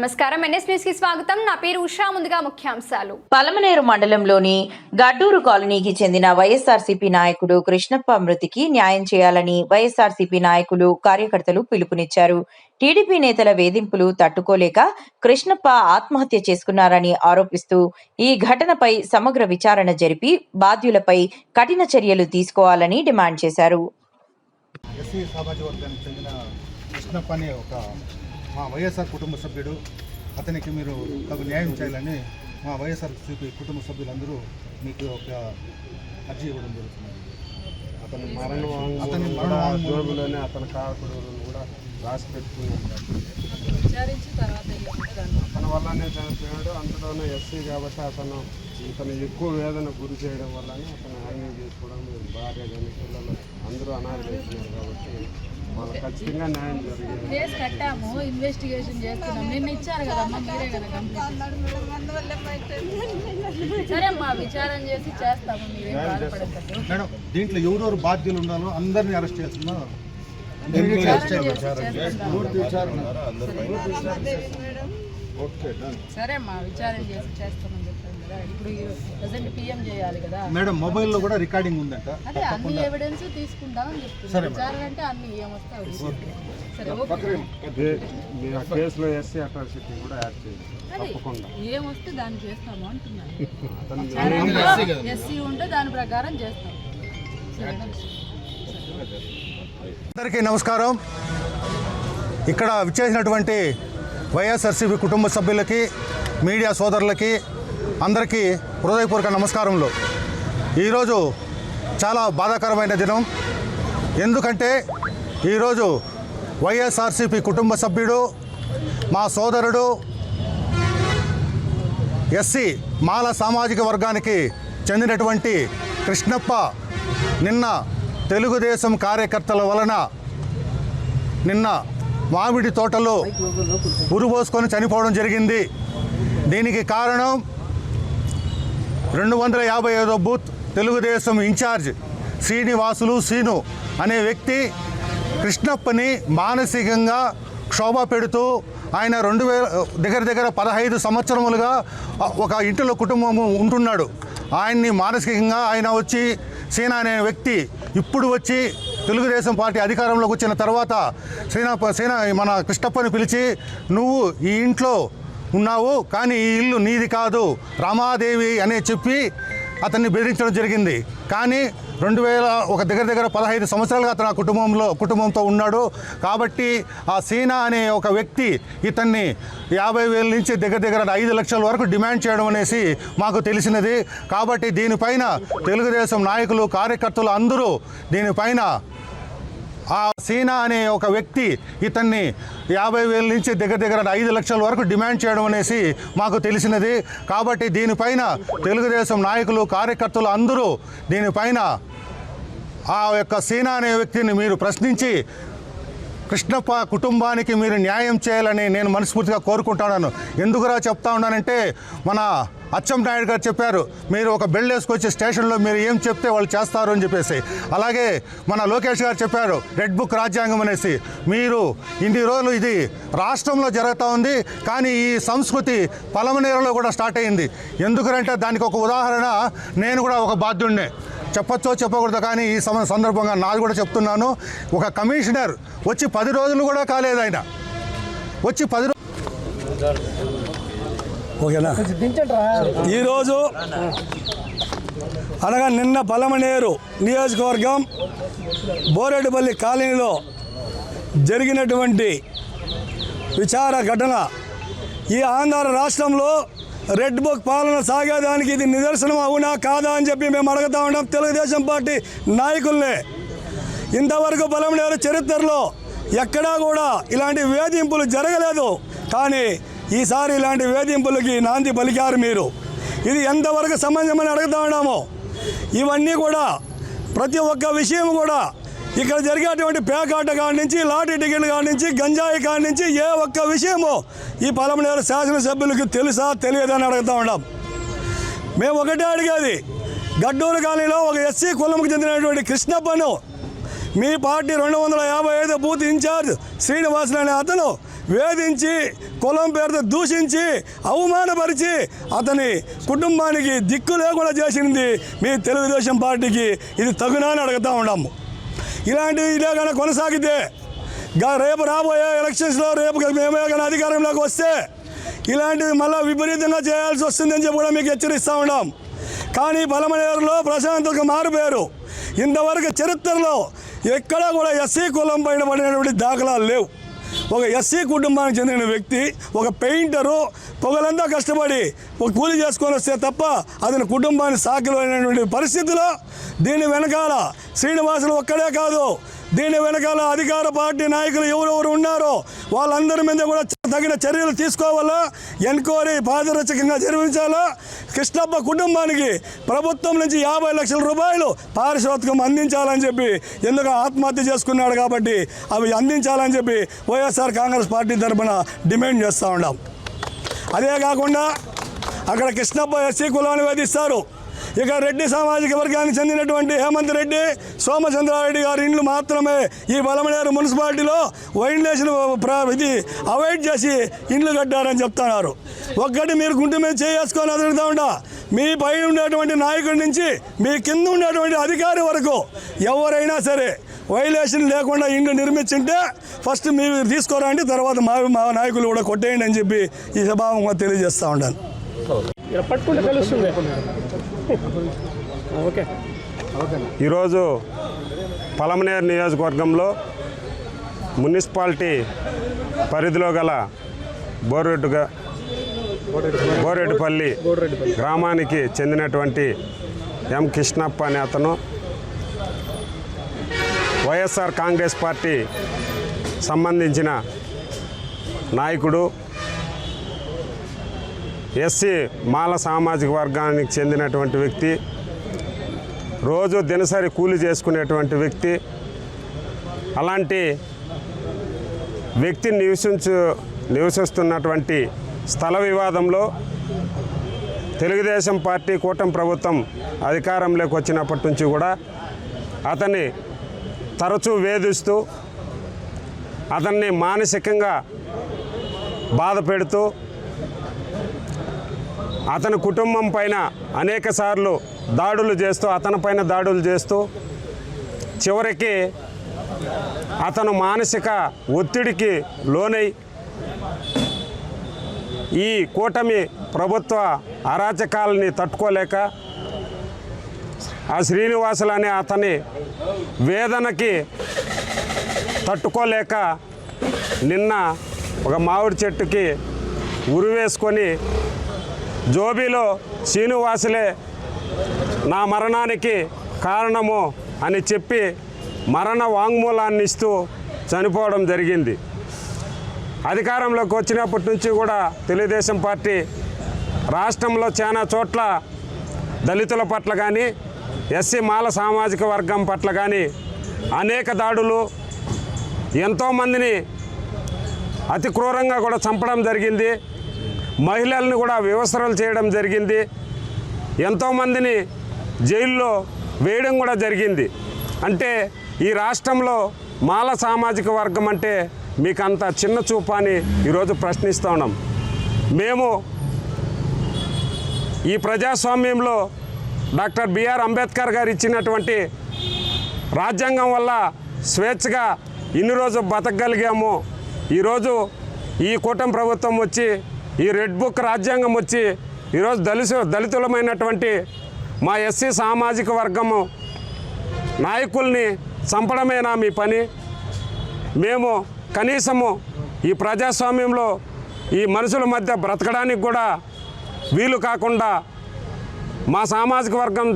నమస్కారం NS news కి స్వాగతం. నా పేరు ఉషా. ముందుగా ముఖ్యాంశాలు. పలమనేరు మండలంలోని గడ్డూరు కాలనీకి చెందిన వైఎస్ఆర్సీపీ నాయకుడు కృష్ణప్ప మృతికి న్యాయం చేయాలని వైఎస్ఆర్సీపీ నాయకులు కార్యకర్తలు పిలుపునిచ్చారు. టీడీపీ నేతల వేధింపులు తట్టుకోలేక కృష్ణప్ప ఆత్మహత్య చేసుకున్నారని ఆరోపిస్తూ ఈ ఘటనపై సమగ్ర విచారణ జరిపి బాధ్యులపై కఠిన చర్యలు తీసుకోవాలని డిమాండ్ చేశారు. మా వైఎస్ఆర్ కుటుంబ సభ్యుడు, అతనికి మీరు తగు న్యాయం చేయాలని మా వైఎస్ఆర్సీపీ కుటుంబ సభ్యులందరూ మీకు ఒక అర్జీ ఇవ్వడం జరుగుతుంది. అతని జోబులోనే అతని కాకుడు కూడా రాసి పెట్టుకున్నాడు. అతని వల్లనే చనిపోయాడు. అందులోనే ఎస్సీ కాబట్టి ఇతను ఎక్కువ వేదన గురి చేయడం వల్లనే అతను హాని చేసుకోవడం, భార్య కానీ పిల్లలు అందరూ అనాథలైతున్నారు. కాబట్టి వాళ్ళకి ఖచ్చితంగా న్యాయం జరిగింది. కేసు కట్టాము, ఇన్వెస్టిగేషన్ చేస్తున్నాం. నిన్న ఇచ్చారు కదమ్మా, మీరే కదా సరే అమ్మా, విచారణ చేసి చేస్తాము. మీరేం బాధపడద్దు మేడం. దీంట్లో ఎవరెవరు బాధ్యులు ఉన్నారో అందరినీ అరెస్ట్ చేస్తున్నారు. సరే అమ్మా, విచారణ చేసి చేస్తామని చెప్పాను కదా. ఇప్పుడు ప్రజెంట్ పిఎం చేయాలి కదా మేడం. మొబైల్లో కూడా రికార్డింగ్ ఉందంట. అదే అన్ని ఎవిడెన్స్ తీసుకుంటామని చెప్తున్నారు. విచారణ అంటే అన్ని ఏమొస్తాయి. సరే కేసులో ఎస్సీ అట్రాసిటీ కూడా యాడ్ చేయాలి. తప్పకుండా ఏమొస్తే దాన్ని చేస్తాము అంటున్నాను. ఎస్సీ ఉంటే దాని ప్రకారం చేస్తాం. అందరికీ నమస్కారం. ఇక్కడ విచ్చేసినటువంటి వైఎస్ఆర్సీపీ కుటుంబ సభ్యులకి, మీడియా సోదరులకి అందరికీ హృదయపూర్వక నమస్కారములు. ఈరోజు చాలా బాధాకరమైన దినం. ఎందుకంటే ఈరోజు వైఎస్ఆర్సీపీ కుటుంబ సభ్యుడు, మా సోదరుడు, ఎస్సీ మాల సామాజిక వర్గానికి చెందినటువంటి కృష్ణప్ప నిన్న తెలుగుదేశం కార్యకర్తల వలన నిన్న మామిడి తోటలో ఉరుబోసుకొని చనిపోవడం జరిగింది. దీనికి కారణం 255వ బూత్ తెలుగుదేశం ఇన్ఛార్జ్ శ్రీను అనే వ్యక్తి కృష్ణప్పని మానసికంగా క్షోభ పెడుతూ ఆయన 2000 దగ్గర 15 సంవత్సరములుగా ఒక ఇంటిలో కుటుంబం ఉంటున్నాడు. ఆయన్ని మానసికంగా ఆయన వచ్చి సీనా అనే వ్యక్తి ఇప్పుడు వచ్చి తెలుగుదేశం పార్టీ అధికారంలోకి వచ్చిన తర్వాత సీనా మన కృష్ణప్పని పిలిచి, నువ్వు ఈ ఇంట్లో ఉన్నావు కానీ ఈ ఇల్లు నీది కాదు, రమాదేవి అనే చెప్పి అతన్ని బెదిరించడం జరిగింది. కానీ 2000 దగ్గర 15 సంవత్సరాలుగా అతను ఆ కుటుంబంతో ఉన్నాడు. కాబట్టి ఆ సీనా అనే ఒక వ్యక్తి ఇతన్ని 50,000 నుంచి దగ్గర 5 లక్షల వరకు డిమాండ్ చేయడం అనేసి మాకు తెలిసినది. కాబట్టి దీనిపైన తెలుగుదేశం నాయకులు, కార్యకర్తలు అందరూ దీనిపైన ఆ సీనా అనే ఒక వ్యక్తి ఇతన్ని 50,000 నుంచి దగ్గర 5 లక్షల వరకు డిమాండ్ చేయడం అనేసి మాకు తెలిసినది. కాబట్టి దీనిపైన తెలుగుదేశం నాయకులు, కార్యకర్తలు అందరూ దీనిపైన ఆ యొక్క సీనా అనే వ్యక్తిని మీరు ప్రశ్నించి కృష్ణప్ప కుటుంబానికి మీరు న్యాయం చేయాలని నేను మనస్ఫూర్తిగా కోరుకుంటున్నాను. ఎందుకురా చెప్తా ఉన్నానంటే, మన అచ్చెన్నాయుడు గారు చెప్పారు, మీరు ఒక బెల్ట్ వేసుకొచ్చి స్టేషన్లో మీరు ఏం చెప్తే వాళ్ళు చేస్తారు అని చెప్పేసి. అలాగే మన లోకేష్ గారు చెప్పారు రెడ్ బుక్ రాజ్యాంగం అనేసి. మీరు ఇన్ని రోజులు ఇది రాష్ట్రంలో జరుగుతూ ఉంది, కానీ ఈ సంస్కృతి పలమనేరులో కూడా స్టార్ట్ అయింది. ఎందుకంటే దానికి ఒక ఉదాహరణ నేను కూడా ఒక బాధ్యుడినే. చెప్పచ్చో చెప్పకూడదు, కానీ ఈ సందర్భంగా నాది కూడా చెప్తున్నాను. ఒక కమిషనర్ వచ్చి 10 రోజులు కూడా కాలేదు. ఆయన వచ్చి 10 రోజులు. ఓకేనా? ఈరోజు అనగా నిన్న పలమనేరు నియోజకవర్గం బోరెడ్డిపల్లి కాలనీలో జరిగినటువంటి విచార ఘటన ఈ ఆంధ్ర రాష్ట్రంలో రెడ్ బుక్ పాలన సాగేదానికి ఇది నిదర్శనం అవునా కాదా అని చెప్పి మేము అడుగుతా ఉన్నాం తెలుగుదేశం పార్టీ నాయకుల్ని. ఇంతవరకు పలమనేరు చరిత్రలో ఎక్కడా కూడా ఇలాంటి వేధింపులు జరగలేదు, కానీ ఈసారి ఇలాంటి వేధింపులకి నాంది పలికారు మీరు. ఇది ఎంతవరకు సమంజమని అడుగుతా ఉన్నాము. ఇవన్నీ కూడా ప్రతి ఒక్క విషయం కూడా ఇక్కడ జరిగేటువంటి పేకాట కాడి నుంచి, లాటరీ టికెట్ కాడి నుంచి, గంజాయి కాడి నుంచి ఏ ఒక్క విషయమో ఈ పలమనేరు శాసనసభ్యులకి తెలుసా తెలియదని అడుగుతూ ఉన్నాం. మేము ఒకటే అడిగేది, గడ్డూరు కాలనీలో ఒక ఎస్సీ కులంకు చెందినటువంటి కృష్ణప్పను మీ పార్టీ 255 బూత్ ఇన్ఛార్జ్ శ్రీనివాసులు అనే అతను వేధించి కులం పేరుతో దూషించి అవమానపరిచి అతని కుటుంబానికి దిక్కు లేకుండా చేసింది మీ తెలుగుదేశం పార్టీకి. ఇది తగునా అని అడుగుతూ ఉన్నాము. ఇలాంటివి ఇదే కానీ కొనసాగితే రేపు రాబోయే ఎలక్షన్స్లో రేపు మేమే కానీ అధికారంలోకి వస్తే ఇలాంటివి మళ్ళీ విపరీతంగా చేయాల్సి వస్తుందని చెప్పి కూడా మీకు హెచ్చరిస్తూ ఉన్నాం. కానీ పలమనేరులో ప్రశాంతంగా మారిపోయారు. ఇంతవరకు చరిత్రలో ఎక్కడా కూడా ఎస్సీ కులం పైన పడినటువంటి దాఖలాలు లేవు. ఒక ఎస్సీ కుటుంబానికి చెందిన వ్యక్తి, ఒక పెయింటరు పొగలంతా కష్టపడి ఒక కూలి చేసుకొని వస్తే తప్ప అతని కుటుంబాన్ని సాకిలైనటువంటి పరిస్థితిలో దీని వెనకాల శ్రీనివాసులు ఒక్కడే కాదు, దీని వెనకాల అధికార పార్టీ నాయకులు ఎవరెవరు ఉన్నారో వాళ్ళందరి మీద కూడా తగిన చర్యలు తీసుకోవాలా, ఎంక్వైరీ పారదర్శకంగా జరిపించాలా. కృష్ణప్ప కుటుంబానికి ప్రభుత్వం నుంచి 50 లక్షల రూపాయలు పారితోషికం అందించాలని చెప్పి, ఎందుకు ఆత్మహత్య చేసుకున్నాడు కాబట్టి అవి అందించాలని చెప్పి వైఎస్ఆర్ కాంగ్రెస్ పార్టీ తరఫున డిమాండ్ చేస్తూ ఉన్నాం. అదే కాకుండా అక్కడ కృష్ణప్ప ఎస్సీ కులాన్ని వేధిస్తారు. ఇక రెడ్డి సామాజిక వర్గానికి చెందినటువంటి హేమంత్ రెడ్డి, సోమచంద్రారెడ్డి గారి ఇండ్లు మాత్రమే ఈ పలమనేరు మున్సిపాలిటీలో వైండేషన్ ఇది అవాయిడ్ చేసి ఇండ్లు కట్టారని చెప్తున్నారు. ఒక్కటి మీరు గుంటె మీద చేసుకొని అదురుతూ ఉంటా, మీ పై ఉండేటువంటి నాయకుడి నుంచి మీ కింద ఉండేటువంటి అధికారి వరకు ఎవరైనా సరే వైలేషన్ లేకుండా ఇండ్లు నిర్మించింటే ఫస్ట్ మీరు తీసుకోరండి, తర్వాత మా నాయకులు కూడా కొట్టేయండి అని చెప్పి ఈ సభాముఖంగా తెలియజేస్తూ ఉంటాను. ఈరోజు పలమనేరు నియోజకవర్గంలో మున్సిపాలిటీ పరిధిలో గల బోరెడ్డిపల్లి గ్రామానికి చెందినటువంటి ఎం కృష్ణప్ప అనే అతను వైఎస్ఆర్ కాంగ్రెస్ పార్టీ సంబంధించిన నాయకుడు, ఎస్సీ మాల సామాజిక వర్గానికి చెందినటువంటి వ్యక్తి, రోజు దినసరి కూలి చేసుకునేటువంటి వ్యక్తి. అలాంటి వ్యక్తి నివసిస్తున్నటువంటి స్థల వివాదంలో తెలుగుదేశం పార్టీ కూటమి ప్రభుత్వం అధికారంలోకి వచ్చినప్పటి నుంచి కూడా అతన్ని తరచూ వేధిస్తూ అతన్ని మానసికంగా బాధ పెడుతూ అతని కుటుంబం పైన అనేకసార్లు దాడులు చేస్తూ అతనిపైన దాడులు చేస్తూ చివరికి అతను మానసిక ఒత్తిడికి లోనై ఈ కూటమి ప్రభుత్వ అరాచకాలని తట్టుకోలేక ఆ శ్రీనివాసులు అనే అతని వేదనకి తట్టుకోలేక నిన్న ఒక మామిడి చెట్టుకి ఉరివేసుకొని జోబీలో శ్రీనివాసులే నా మరణానికి కారణము అని చెప్పి మరణ వాంగ్మూలాన్ని ఇస్తూ చనిపోవడం జరిగింది. అధికారంలోకి వచ్చినప్పటి నుంచి కూడా తెలుగుదేశం పార్టీ రాష్ట్రంలో చాలా చోట్ల దళితుల పట్ల కానీ ఎస్సీ మాల సామాజిక వర్గం పట్ల కానీ అనేక దాడులు, ఎంతోమందిని అతి క్రూరంగా కూడా చంపడం జరిగింది. మహిళల్ని కూడా వివస్త్రాలు చేయడం జరిగింది. ఎంతోమందిని జైల్లో వేయడం కూడా జరిగింది. అంటే ఈ రాష్ట్రంలో మాల సామాజిక వర్గం అంటే మీకు అంత చిన్న చూపు అని ఈరోజు ప్రశ్నిస్తూ ఉన్నాం. మేము ఈ ప్రజాస్వామ్యంలో డాక్టర్ బిఆర్ అంబేద్కర్ గారు ఇచ్చినటువంటి రాజ్యాంగం వల్ల స్వేచ్ఛగా ఇన్ని రోజు బతకగలిగాము. ఈరోజు ఈ కూటమి ప్రభుత్వం వచ్చి ఈ రెడ్ బుక్ రాజ్యాంగం వచ్చి ఈరోజు దళితులమైనటువంటి మా ఎస్సీ సామాజిక వర్గము నాయకుల్ని చంపడమేనా మీ పని? మేము కనీసము ఈ ప్రజాస్వామ్యంలో ఈ మనుషుల మధ్య బ్రతకడానికి కూడా వీలు కాకుండా మా సామాజిక వర్గం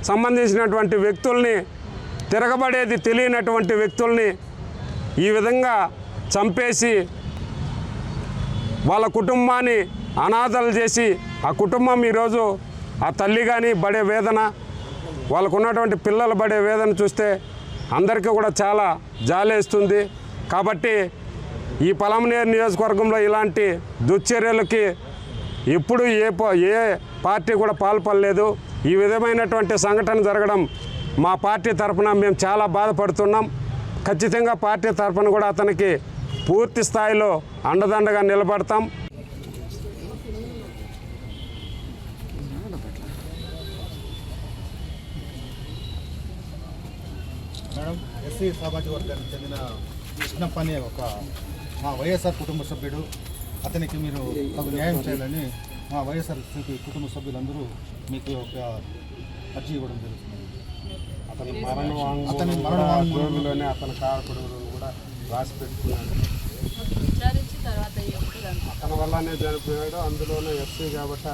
సంబంధించినటువంటి వ్యక్తుల్ని, తిరగబడేది తెలియనటువంటి వ్యక్తుల్ని ఈ విధంగా చంపేసి వాళ్ళ కుటుంబాన్ని అనాథలు చేసి ఆ కుటుంబం ఈరోజు ఆ తల్లి కానీ పడే వేదన, వాళ్ళకు ఉన్నటువంటి పిల్లలు పడే వేదన చూస్తే అందరికీ కూడా చాలా జాలేస్తుంది. కాబట్టి ఈ పలమనేరు నియోజకవర్గంలో ఇలాంటి దుశ్చర్యలకి ఎప్పుడు ఏ పార్టీ కూడా పాల్పడలేదు. ఈ విధమైనటువంటి సంఘటన జరగడం మా పార్టీ తరఫున మేము చాలా బాధపడుతున్నాం. ఖచ్చితంగా పార్టీ తరఫున కూడా అతనికి పూర్తి స్థాయిలో అండదండగా నిలబడతాం. మేడం, ఎస్సీ సామాజిక వర్గానికి చెందిన కృష్ణప్ప అనే ఒక మా వైఎస్ఆర్ కుటుంబ సభ్యుడు, అతనికి మీరు తగు న్యాయం చేయాలని మా వైఎస్ఆర్సీపీ కుటుంబ సభ్యులందరూ మీకు ఒక అర్జీ ఇవ్వడం జరుగుతుంది. అతని మరణ వాంగ్మూలంలోనే అతని కారకుడులను కూడా రాసి పెట్టుకున్నాడు. విచారించి తర్వాత ఏముంటుంది అతని వల్లనే చనిపోయాడు. అందులోనే ఎస్సీ కాబట్టి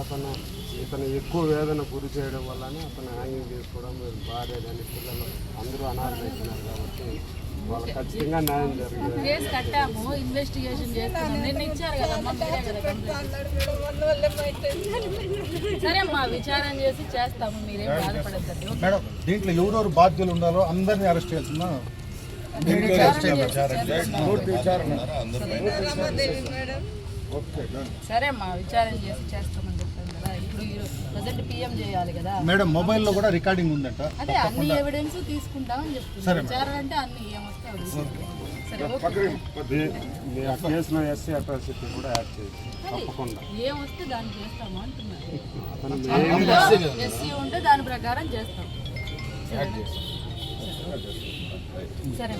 ఇతను ఎక్కువ వేదన గురి చేయడం వల్లనే అతను హ్యాంగింగ్ చేసుకోవడం, భార్య కానీ పిల్లలు అందరూ అనాథలవుతున్నారు కాబట్టి వాళ్ళకి ఖచ్చితంగా న్యాయం జరిగింది. కేసు కట్టాము, ఇన్వెస్టిగేషన్ చేస్తున్నాం. నిన్న ఇచ్చారు కదమ్మా, మీరే కదా కంప్లైంట్. సరే అమ్మా, విచారణ చేసి చేస్తాము, మీరేం బాధపడద్దండి. మేడం, దీంట్లో ఎవరెవరు బాధ్యులు ఉండాలో అందరినీ అరెస్ట్ చేయాల్సిందా? సరే అమ్మా, విచారణ చేసి చేస్తామని చెప్తాను కదా. ఇప్పుడు ప్రజెంట్ పిఎం చేయాలి కదా. మేడం, మొబైల్లో కూడా రికార్డింగ్ ఉందంట. అదే అన్ని ఎవిడెన్స్ తీసుకుంటామని చెప్తున్నాను. విచారణ అంటే అన్ని ఏమొస్తే అవి సరే ఓకే. ఆ కేసులో ఎస్సీ అట్రాసిటీ కూడా యాడ్ చేయొచ్చు తప్పకుండా. ఏమొస్తే దాన్ని చేస్తాము అంటున్నారు. అతను ఎస్సీ ఉంటే దాని ప్రకారం చేస్తాం. సరే